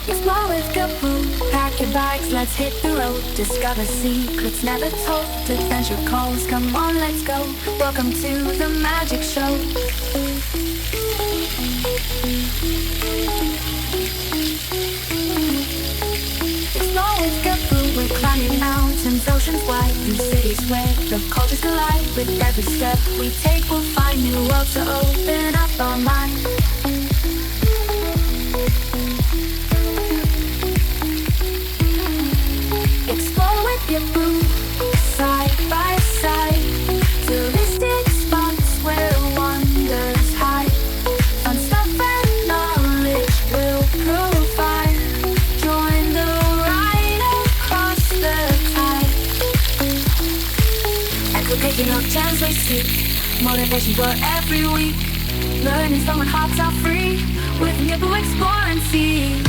Explore with Gaboo, pack your bags, let's hit the road. Discover secrets never told, adventure calls, come on let's go. Welcome to the magic show. Explore with Gaboo, we're climbing mountains, oceans wide, through cities where the cultures collide. With every step we take we'll find new worlds to open up our mind. Explore with Gaboo, side by side, touristic spots where wonders hide. Fun stuff and knowledge we'll provide. Join the ride across the tide. Educational chance we seek, motivation for every week. Learning from when hearts are free, with Gaboo explore and see.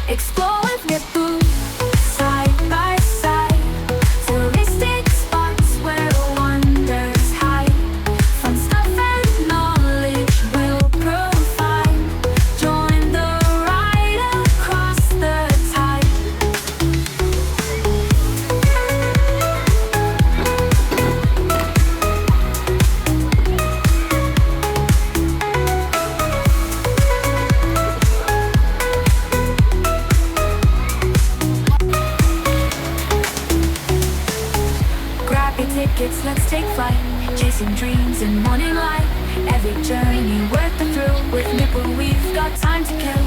Explore with Gaboo, side by side, touristic spots where wonders hide. Fun stuff and knowledge we'll provide. Join the ride across the tide. Tickets, let's take flight, chasing dreams in morning light. Every journey worth the thrill, with Gaboo we've got time to kill.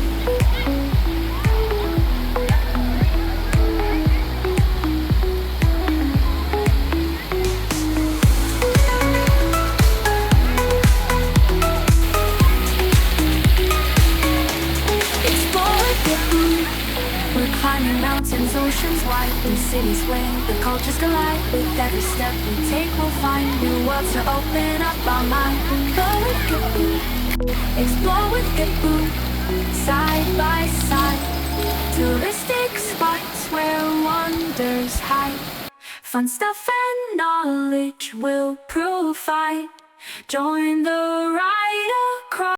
Explore with Gaboo, we're climbing mountains, oceans wide, through cities where the cultures collide. With every step we take we'll find new worlds to open up our mind. Explore with Gaboo, explore with Gaboo, side by side, touristic spots where wonders hide. Fun stuff and knowledge we'll provide. Join the ride across